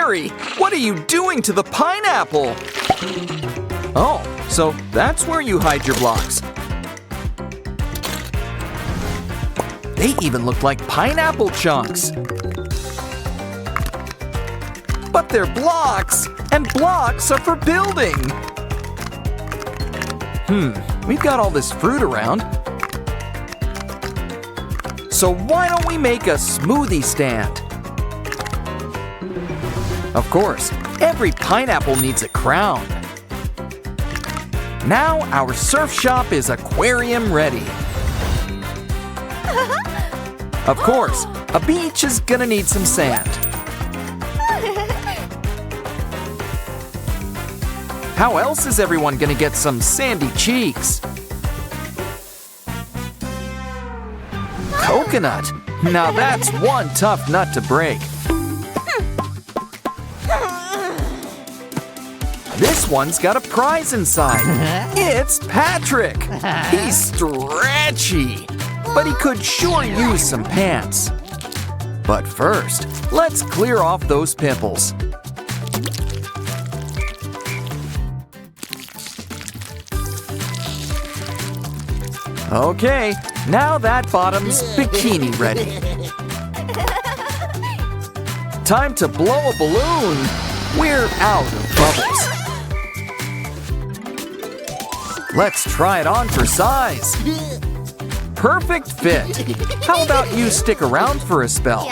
scary! What are you doing to the pineapple? Oh, so that's where you hide your blocks. They even look like pineapple chunks. But they're blocks, and blocks are for building. We've got all this fruit around. So why don't we make a smoothie stand? Of course, every pineapple needs a crown. Now our surf shop is aquarium ready. Of course, a beach is gonna need some sand. How else is everyone gonna get some sandy cheeks? Coconut. Now that's one tough nut to break. This one's got a prize inside. It's Patrick. He's stretchy, but he could sure use some pants. But first, let's clear off those pimples. Okay, now that bottom's bikini ready. Time to blow a balloon. We're out of bubbles. Let's try it on for size. Perfect fit. How about you stick around for a spell?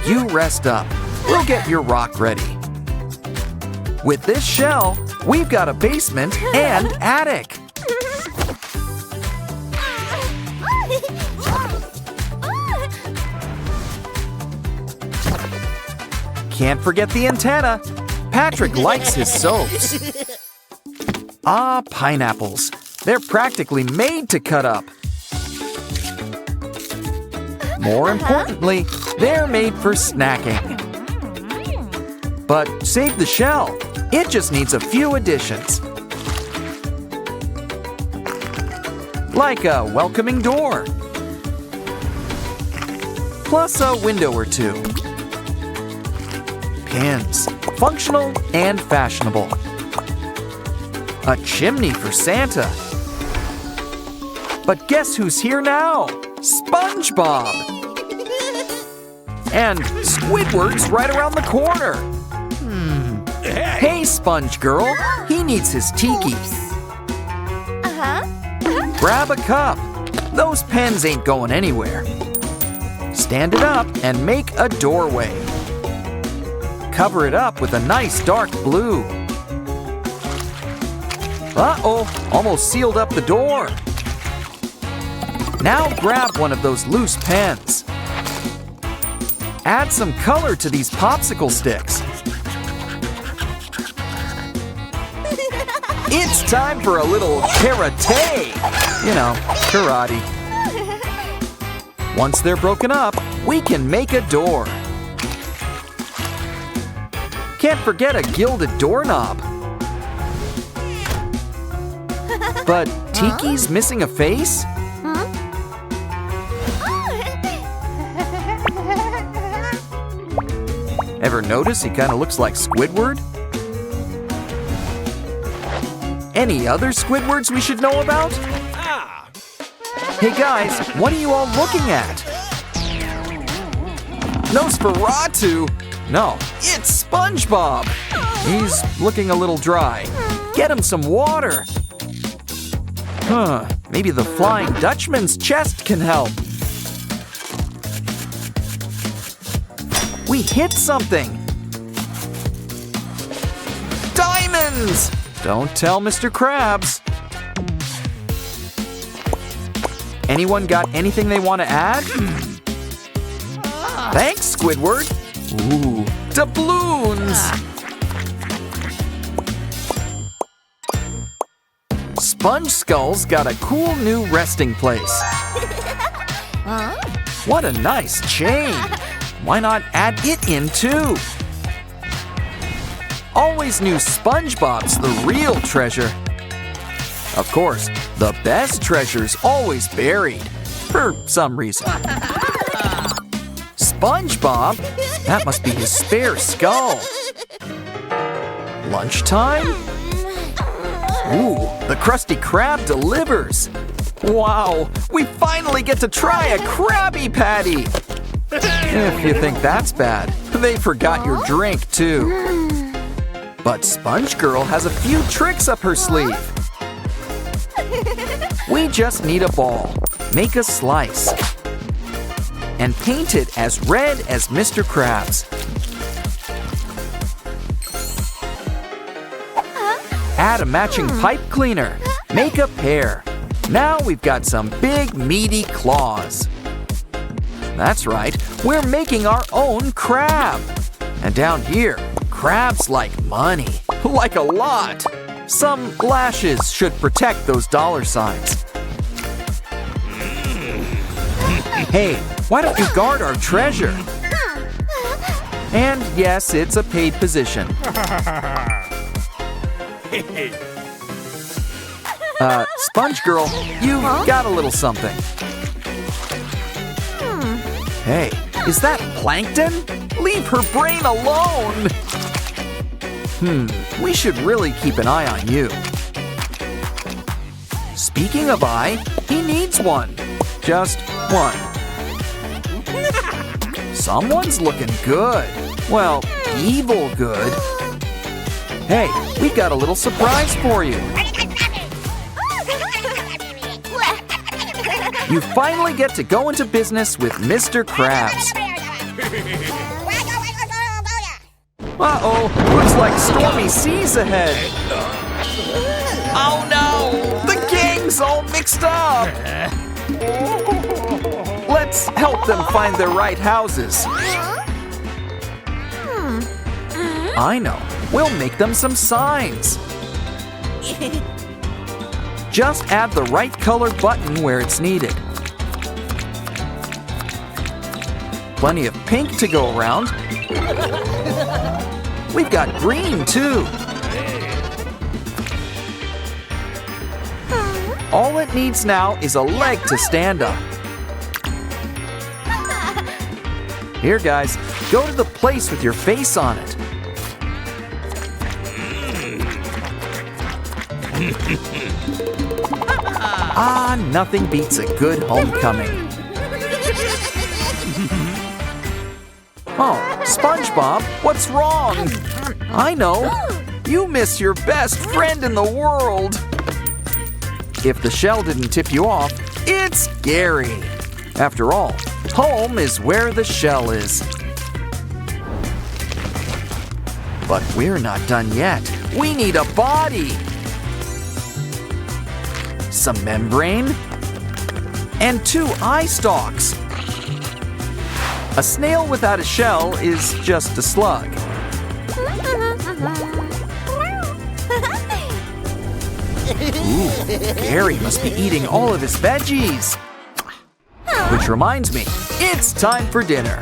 You rest up. We'll get your rock ready. With this shell, we've got a basement and attic. Can't forget the antenna. Patrick likes his soaps. Ah, pineapples. They're practically made to cut up. More importantly, they're made for snacking. But save the shell. It just needs a few additions. Like a welcoming door. Plus a window or two. Pins, functional and fashionable. A chimney for Santa. But guess who's here now? SpongeBob! And Squidward's right around the corner. Hey, Sponge Girl, he needs his tiki. Grab a cup. Those pens ain't going anywhere. Stand it up and make a doorway. Cover it up with a nice dark blue. Uh-oh, almost sealed up the door. Now grab one of those loose pens. Add some color to these popsicle sticks. It's time for a little karate. You know, karate. Once they're broken up, we can make a door. Can't forget a gilded doorknob. But Tiki's missing a face? Ever notice he kind of looks like Squidward? Any other Squidwards we should know about? Hey guys, what are you all looking at? Nosferatu? No, it's SpongeBob. He's looking a little dry. Get him some water. Maybe the Flying Dutchman's chest can help. We hit something. Diamonds! Don't tell Mr. Krabs. Anyone got anything they want to add? Thanks, Squidward. Ooh, doubloons! Sponge Skull's got a cool new resting place. What a nice chain! Why not add it in too? Always knew SpongeBob's the real treasure. Of course, the best treasure's always buried, for some reason. SpongeBob? That must be his spare skull. Lunchtime? Ooh, the Krusty Krab delivers. Wow, we finally get to try a Krabby Patty. If you think that's bad, they forgot your drink too. But Sponge Girl has a few tricks up her sleeve. We just need a ball, make a slice, and paint it as red as Mr. Krabs. Add a matching pipe cleaner, make a pair. Now we've got some big meaty claws. That's right, we're making our own crab. And down here, crabs like money, like a lot. Some lashes should protect those dollar signs. Hey, why don't you guard our treasure? And yes, it's a paid position. Sponge Girl, you've got a little something. Hey, is that Plankton? Leave her brain alone! We should really keep an eye on you. Speaking of eye, he needs one. Just one. Someone's looking good. Well, evil good. Hey, we've got a little surprise for you. You finally get to go into business with Mr. Krabs. Uh-oh, looks like stormy seas ahead. Oh no, the gang's all mixed up. Let's help them find their right houses. I know, we'll make them some signs. Just add the right color button where it's needed. Plenty of pink to go around. We've got green too. All it needs now is a leg to stand up. Here guys, go to the place with your face on it. Ah, nothing beats a good homecoming. Oh, SpongeBob, what's wrong? I know, you miss your best friend in the world. If the shell didn't tip you off, it's Gary. After all, home is where the shell is. But we're not done yet. We need a body. Some membrane, and 2 eye stalks. A snail without a shell is just a slug. Ooh, Gary must be eating all of his veggies. Which reminds me, it's time for dinner.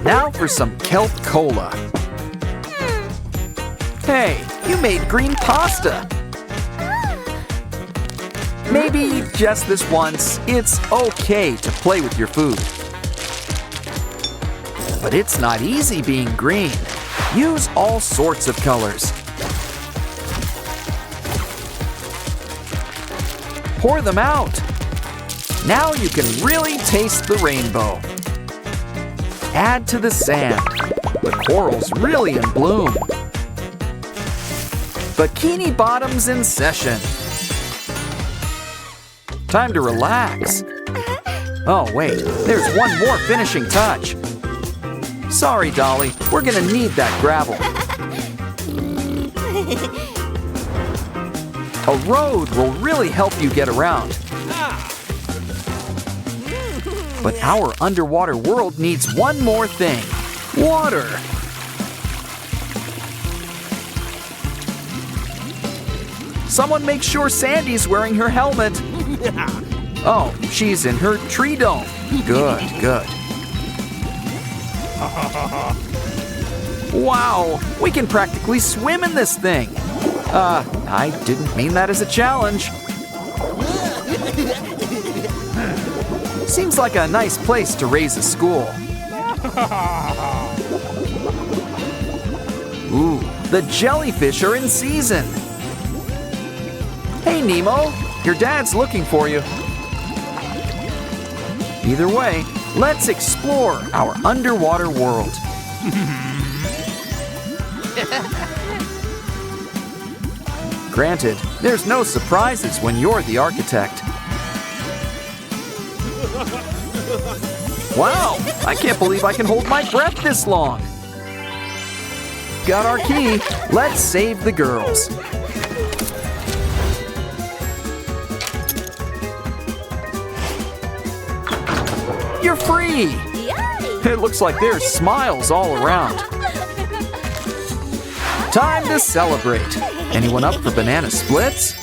Now for some kelp cola. Hey, you made green pasta. Maybe just this once, it's okay to play with your food. But it's not easy being green. Use all sorts of colors. Pour them out. Now you can really taste the rainbow. Add to the sand. The coral's really in bloom. Bikini Bottom's in session. Time to relax. Oh wait, there's one more finishing touch. Sorry, Dolly, we're gonna need that gravel. A road will really help you get around. But our underwater world needs one more thing. Water. Someone make sure Sandy's wearing her helmet. Oh, she's in her tree dome. Good, good. Wow, we can practically swim in this thing. I didn't mean that as a challenge. Seems like a nice place to raise a school. Ooh, the jellyfish are in season. Hey, Nemo, your dad's looking for you. Either way, let's explore our underwater world. Granted, there's no surprises when you're the architect. Wow, I can't believe I can hold my breath this long. Got our key. Let's save the girls. You're free! It looks like there's smiles all around. Time to celebrate. Anyone up for banana splits?